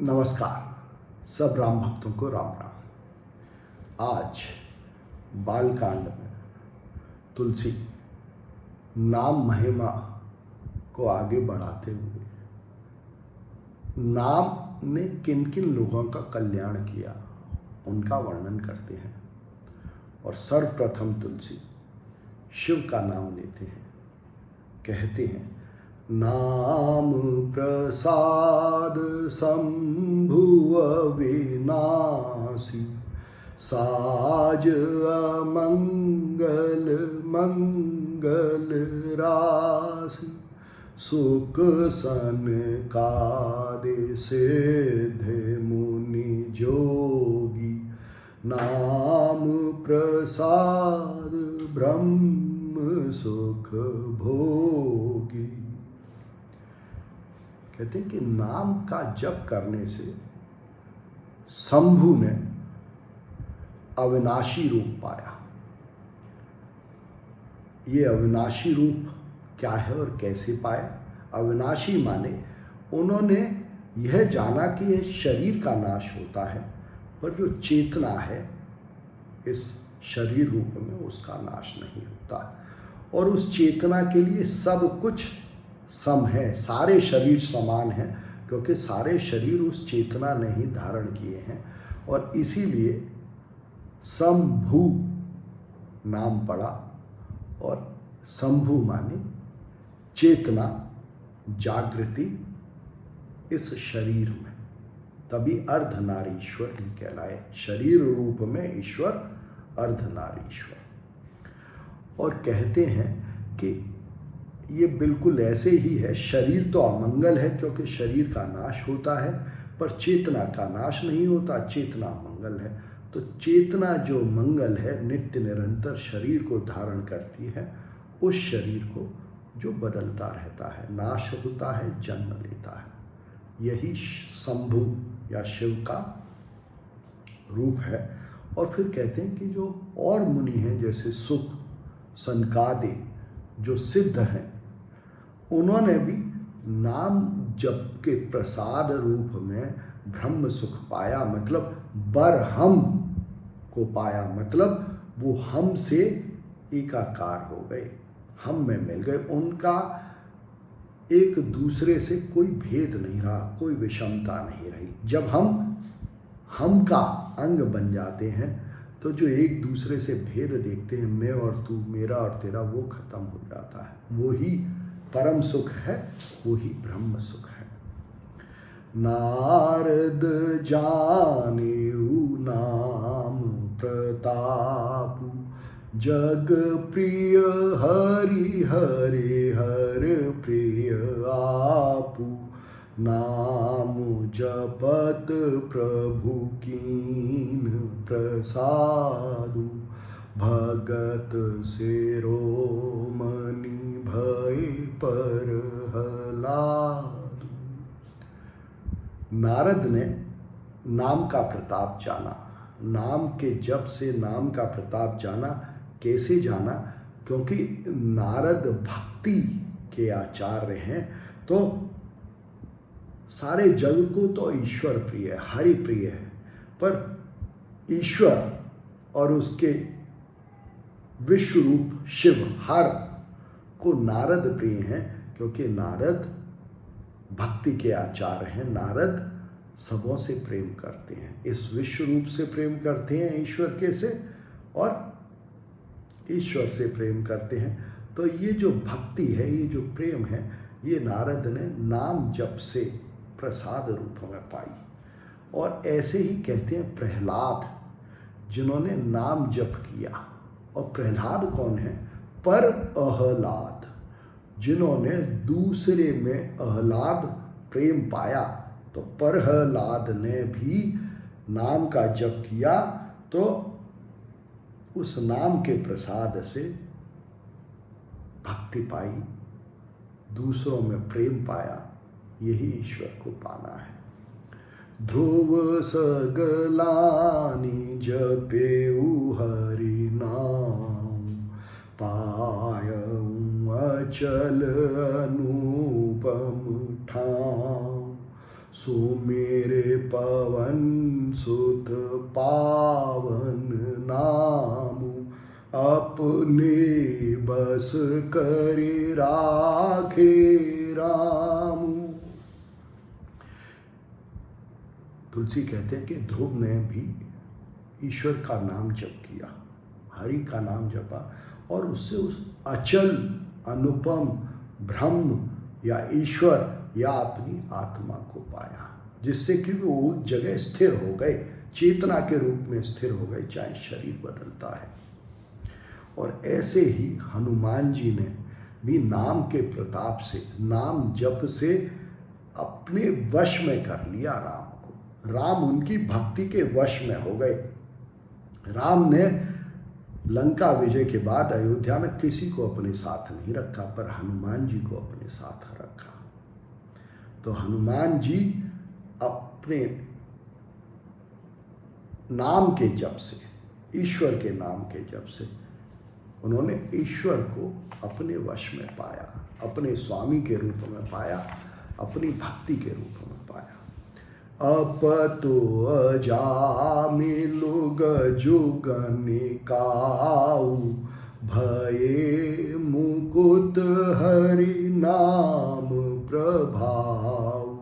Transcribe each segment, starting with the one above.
नमस्कार। सब राम भक्तों को राम राम। आज बालकांड में तुलसी नाम महिमा को आगे बढ़ाते हुए नाम ने किन किन लोगों का कल्याण किया उनका वर्णन करते हैं। और सर्वप्रथम तुलसी शिव का नाम लेते हैं। कहते हैं, नाम प्रसाद शंभु अविनाशी, साज अमंगल मंगल राशि, सुख सनकादि सिद्ध मुनि जोगी, नाम प्रसाद ब्रह्म सुख भोगी। कहते हैं कि नाम का जप करने से शंभु ने अविनाशी रूप पाया। ये अविनाशी रूप क्या है और कैसे पाया? अविनाशी माने उन्होंने यह जाना कि यह शरीर का नाश होता है, पर जो चेतना है इस शरीर रूप में उसका नाश नहीं होता। और उस चेतना के लिए सब कुछ सम है, सारे शरीर समान हैं, क्योंकि सारे शरीर उस चेतना ने ही धारण किए हैं। और इसीलिए शंभु नाम पड़ा। और शंभु माने चेतना, जागृति इस शरीर में, तभी अर्धनारीश्वर ही कहलाए। शरीर रूप में ईश्वर अर्धनारीश्वर। और कहते हैं कि ये बिल्कुल ऐसे ही है। शरीर तो अमंगल है क्योंकि शरीर का नाश होता है, पर चेतना का नाश नहीं होता, चेतना मंगल है। तो चेतना जो मंगल है, नित्य निरंतर शरीर को धारण करती है, उस शरीर को जो बदलता रहता है, नाश होता है, जन्म लेता है, यही शंभु या शिव का रूप है। और फिर कहते हैं कि जो और मुनि हैं, जैसे सुख सनकादि जो सिद्ध हैं, उन्होंने भी नाम जप के प्रसाद रूप में ब्रह्म सुख पाया। मतलब बरहम को पाया, मतलब वो हम से एकाकार हो गए, हम में मिल गए। उनका एक दूसरे से कोई भेद नहीं रहा, कोई विषमता नहीं रही। जब हम का अंग बन जाते हैं तो जो एक दूसरे से भेद देखते हैं, मैं और तू, मेरा और तेरा, वो खत्म हो जाता है। वो ही परम सुख है, वो ही ब्रह्म सुख है। नारद जानेऊ नाम प्रताप, जग प्रिय हरि हरे हर प्रिय आपू, नाम जपत प्रभु कीन प्रसादु, भगत सेरो मनि भय पर हलादु। नारद ने नाम का प्रताप जाना। नाम के जप से नाम का प्रताप जाना। कैसे जाना? क्योंकि नारद भक्ति के आचार्य हैं, तो सारे जग को तो ईश्वर प्रिय है, हरि प्रिय है, पर ईश्वर और उसके विश्व रूप शिव हर को नारद प्रिय हैं, क्योंकि नारद भक्ति के आचार्य हैं। नारद सबों से प्रेम करते हैं, इस विश्व रूप से प्रेम करते हैं ईश्वर के से, और ईश्वर से प्रेम करते हैं। तो ये जो भक्ति है, ये जो प्रेम है, ये नारद ने नाम जप से प्रसाद रूप में पाई। और ऐसे ही कहते हैं प्रहलाद, जिन्होंने नाम जप किया। और प्रहलाद कौन है? पर अहलाद, जिन्होंने दूसरे में अहलाद प्रेम पाया। तो प्रहलाद ने भी नाम का जप किया, तो उस नाम के प्रसाद से भक्ति पाई, दूसरों में प्रेम पाया। यही ईश्वर को पाना है। ध्रुव सगलानी जपेऊ हरि नाम, पायऊ अचल अनुपम ठाम, सो मेरे पवन सुत पावन नामु, अपने बस करि राखे रामु। तुलसी कहते हैं कि ध्रुव ने भी ईश्वर का नाम जप किया, हरि का नाम जपा, और उससे उस अचल अनुपम ब्रह्म या ईश्वर या अपनी आत्मा को पाया, जिससे कि वो उस जगह स्थिर हो गए, चेतना के रूप में स्थिर हो गए, चाहे शरीर बदलता है। और ऐसे ही हनुमान जी ने भी नाम के प्रताप से, नाम जप से अपने वश में कर लिया राम को। राम उनकी भक्ति के वश में हो गए। राम ने लंका विजय के बाद अयोध्या में किसी को अपने साथ नहीं रखा, पर हनुमान जी को अपने साथ रखा। तो हनुमान जी अपने नाम के जप से, ईश्वर के नाम के जप से, उन्होंने ईश्वर को अपने वश में पाया, अपने स्वामी के रूप में पाया, अपनी भक्ति के रूप में पाया। अपतो अजामिलु गजुगनिकाऊ, भये मुकुट हरि नाम प्रभाऊ।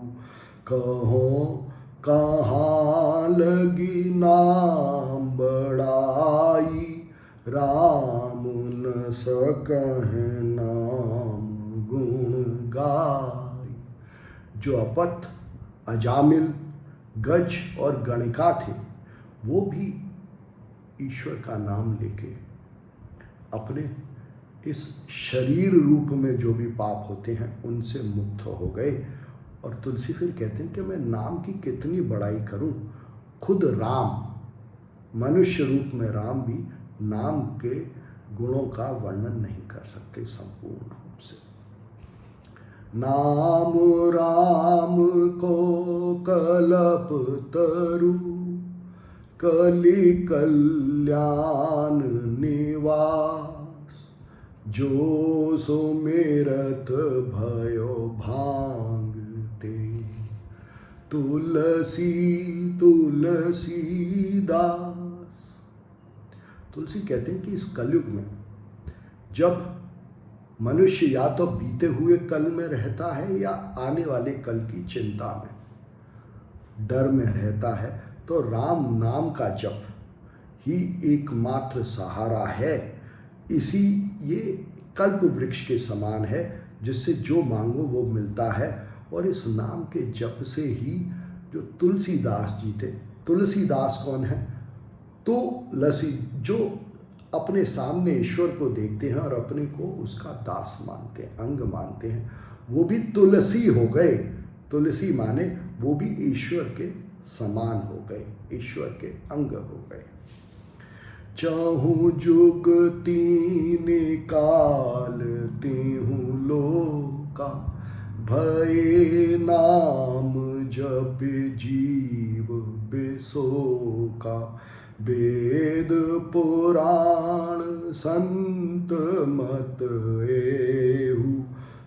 कहो कहाँ लगी नाम बड़ाई, राम न सकहि नाम गुण गाई। जो अपत, अजामिल, गज और गणिका थे, वो भी ईश्वर का नाम लेके अपने इस शरीर रूप में जो भी पाप होते हैं उनसे मुक्त हो गए। और तुलसी फिर कहते हैं कि मैं नाम की कितनी बड़ाई करूं, खुद राम मनुष्य रूप में राम भी नाम के गुणों का वर्णन नहीं कर सकते संपूर्ण रूप से। नाम राम को कलप तरु, कलि कल्याण निवास। जो सुमिरत भयो भांगते, तुलसी तुलसी दास। तुलसी कहते हैं कि इस कलयुग में जब मनुष्य या तो बीते हुए कल में रहता है या आने वाले कल की चिंता में, डर में रहता है, तो राम नाम का जप ही एकमात्र सहारा है। इसी ये कल्प वृक्ष के समान है, जिससे जो मांगो वो मिलता है। और इस नाम के जप से ही जो तुलसीदास जी थे, तुलसीदास कौन है? तुलसी, जो अपने सामने ईश्वर को देखते हैं और अपने को उसका दास मानते हैं, अंग मानते हैं, वो भी तुलसी हो गए। तुलसी माने वो भी ईश्वर के समान हो गए, ईश्वर के अंग हो गए। चाहूं जुग तीन काल तीहूं लोका, भये नाम जप जीव बेसोका। वेद पुराण संत मत एहु,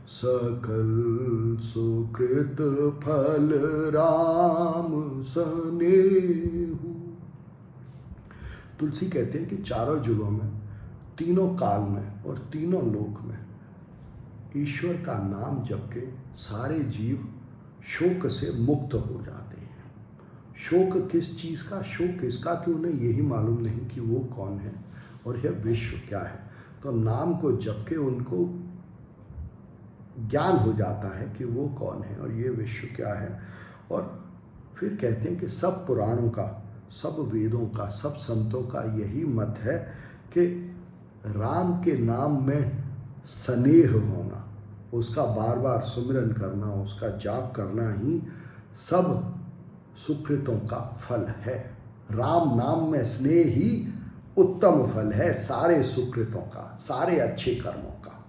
सकल सुकृत फल राम सनेहु। तुलसी कहते हैं कि चारों युगों में, तीनों काल में और तीनों लोक में ईश्वर का नाम जप के सारे जीव शोक से मुक्त हो जाते हैं। शोक किस चीज़ का? शोक इसका कि उन्हें यही मालूम नहीं कि वो कौन है और यह विश्व क्या है। तो नाम को जप के उनको ज्ञान हो जाता है कि वो कौन है और ये विश्व क्या है। और फिर कहते हैं कि सब पुराणों का, सब वेदों का, सब संतों का यही मत है कि राम के नाम में स्नेह होना, उसका बार बार सुमिरन करना, उसका जाप करना ही सब सुकृतों का फल है। राम नाम में स्नेह ही उत्तम फल है सारे सुकृतों का, सारे अच्छे कर्मों का।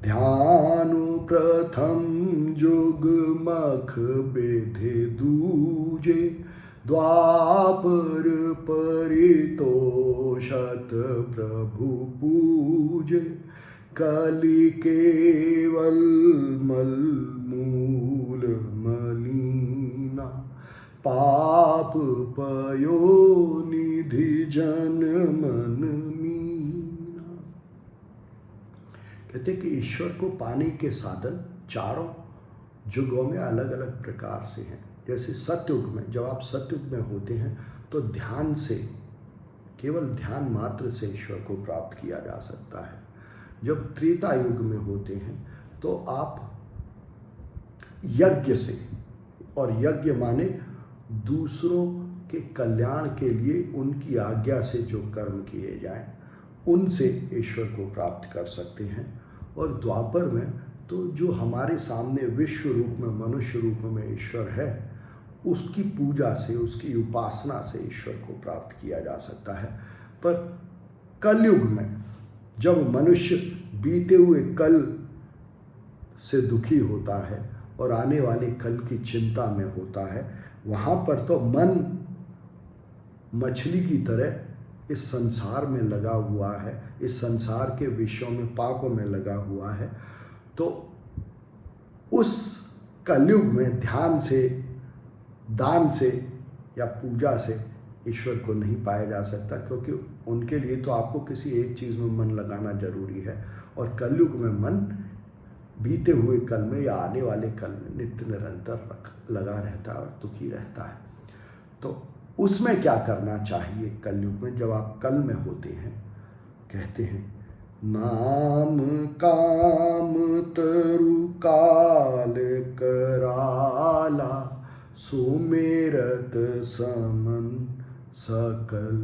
ध्यान प्रथम जुग मख बेधे दूजे, द्वापर परितोषत प्रभु पूजे। कलि केवल मल मूल मलिन, पाप पयो निधि जन मन मीना। कहते कि ईश्वर को पाने के साधन चारों युगों में अलग अलग प्रकार से हैं। जैसे सतयुग में, जब आप सतयुग में होते हैं तो ध्यान से, केवल ध्यान मात्र से ईश्वर को प्राप्त किया जा सकता है। जब त्रेता युग में होते हैं तो आप यज्ञ से, और यज्ञ माने दूसरों के कल्याण के लिए उनकी आज्ञा से जो कर्म किए जाएं, उनसे ईश्वर को प्राप्त कर सकते हैं। और द्वापर में तो जो हमारे सामने विश्व रूप में, मनुष्य रूप में ईश्वर है, उसकी पूजा से, उसकी उपासना से ईश्वर को प्राप्त किया जा सकता है। पर कलयुग में जब मनुष्य बीते हुए कल से दुखी होता है और आने वाले कल की चिंता में होता है, वहाँ पर तो मन मछली की तरह इस संसार में लगा हुआ है, इस संसार के विषयों में, पापों में लगा हुआ है। तो उस कलयुग में ध्यान से, दान से या पूजा से ईश्वर को नहीं पाया जा सकता, क्योंकि उनके लिए तो आपको किसी एक चीज़ में मन लगाना जरूरी है। और कलयुग में मन बीते हुए कल में या आने वाले कल में नित्य निरंतर लगा रहता है और दुखी रहता है। तो उसमें क्या करना चाहिए कलयुग में, जब आप कल में होते हैं? कहते हैं, नाम काम तरु काल कराला, सुमेरत समन सकल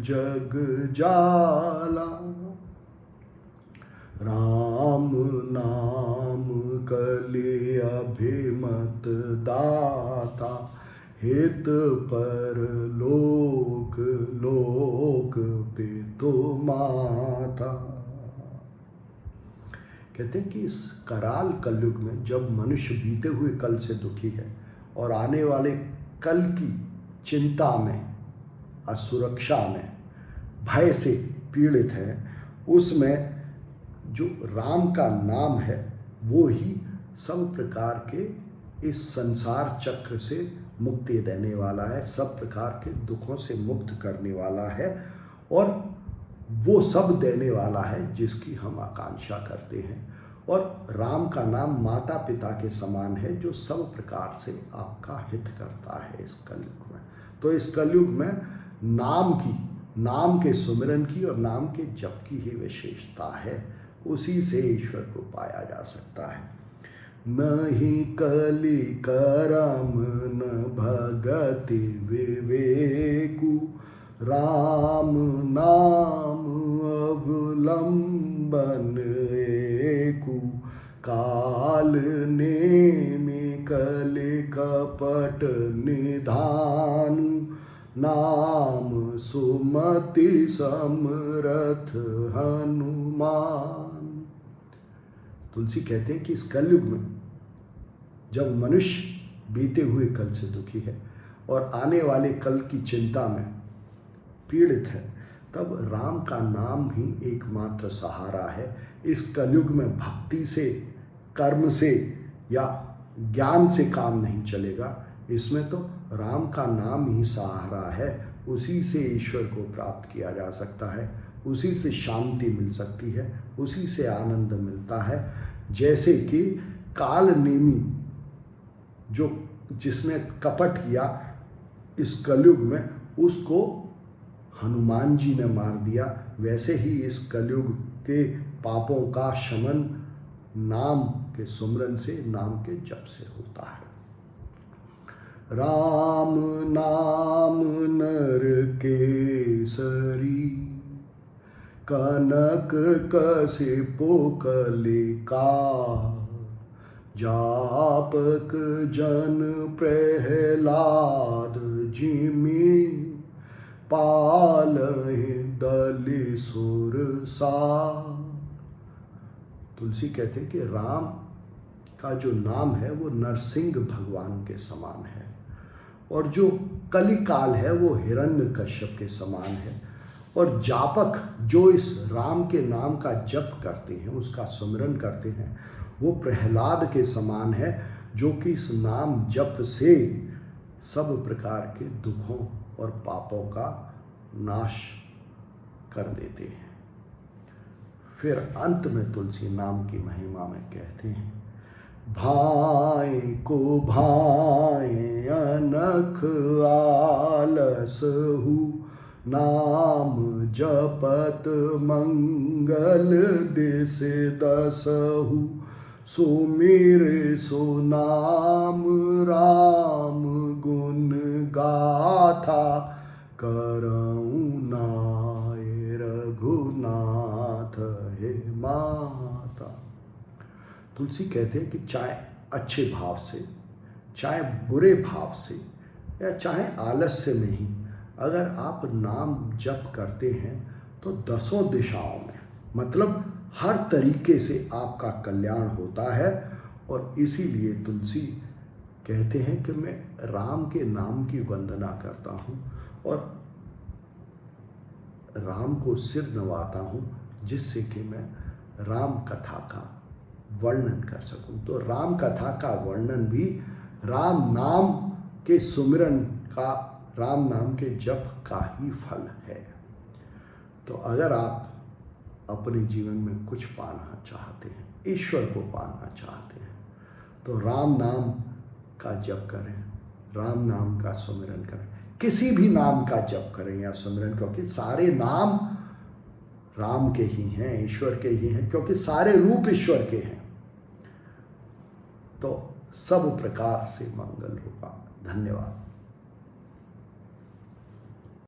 जग जाला। राम नाम कले अभिमत दाता, हित पर लोक लोक पे तो माता। कहते हैं कि इस कराल कलयुग में जब मनुष्य बीते हुए कल से दुखी है और आने वाले कल की चिंता में, असुरक्षा में, भय से पीड़ित है, उसमें जो राम का नाम है वो ही सब प्रकार के इस संसार चक्र से मुक्ति देने वाला है, सब प्रकार के दुखों से मुक्त करने वाला है, और वो सब देने वाला है जिसकी हम आकांक्षा करते हैं। और राम का नाम माता पिता के समान है, जो सब प्रकार से आपका हित करता है इस कलयुग में। तो इस कलयुग में नाम की, नाम के सुमिरन की और नाम के जप की ही विशेषता है। उसी से ईश्वर को पाया जा सकता है। नहीं कलि करम न भगति विवेकु, राम नाम अवलंबन एकु। काल नेमि कलि कपट निधानु, नाम सुमति समरथ हनुमान। तुलसी कहते हैं कि इस कलयुग में जब मनुष्य बीते हुए कल से दुखी है और आने वाले कल की चिंता में पीड़ित है, तब राम का नाम ही एकमात्र सहारा है। इस कलयुग में भक्ति से, कर्म से या ज्ञान से काम नहीं चलेगा। इसमें तो राम का नाम ही सहारा है। उसी से ईश्वर को प्राप्त किया जा सकता है, उसी से शांति मिल सकती है, उसी से आनंद मिलता है। जैसे कि काल नेमी, जो जिसने कपट किया इस कलयुग में, उसको हनुमान जी ने मार दिया, वैसे ही इस कलयुग के पापों का शमन नाम के सुमरन से, नाम के जप से होता है। राम नाम नर केसरी, कनक कसिपो कलिका। जापक जन प्रहलाद जिमि, पालहि दलि सुरसा। तुलसी कहते हैं कि राम का जो नाम है वो नरसिंह भगवान के समान है, और जो कलिकाल है वो हिरण्यकश्यप के समान है। और जापक जो इस राम के नाम का जप करते हैं, उसका सुमिरन करते हैं, वो प्रहलाद के समान है, जो कि इस नाम जप से सब प्रकार के दुखों और पापों का नाश कर देते हैं। फिर अंत में तुलसी नाम की महिमा में कहते हैं, भाए को भाए अनख आलसहु, नाम जपत मंगल देश दसहु, सो मेरे सो नाम राम गुण गाथा, करऊँ नाय रघुनाथ हे माता। तुलसी कहते हैं कि चाहे अच्छे भाव से, चाहे बुरे भाव से, या चाहे आलस्य में ही अगर आप नाम जप करते हैं तो दसों दिशाओं में, मतलब हर तरीके से आपका कल्याण होता है। और इसीलिए तुलसी कहते हैं कि मैं राम के नाम की वंदना करता हूँ और राम को सिर नवाता हूँ, जिससे कि मैं राम कथा का वर्णन कर सकूं। तो राम कथा का वर्णन भी राम नाम के सुमिरन का, राम नाम के जप का ही फल है। तो अगर आप अपने जीवन में कुछ पाना चाहते हैं, ईश्वर को पाना चाहते हैं, तो राम नाम का जप करें, राम नाम का सुमिरन करें, किसी भी नाम का जप करें या सुमिरन, क्योंकि सारे नाम राम के ही हैं, ईश्वर के ही हैं, क्योंकि सारे रूप ईश्वर के हैं। तो सब प्रकार से मंगल होगा। धन्यवाद।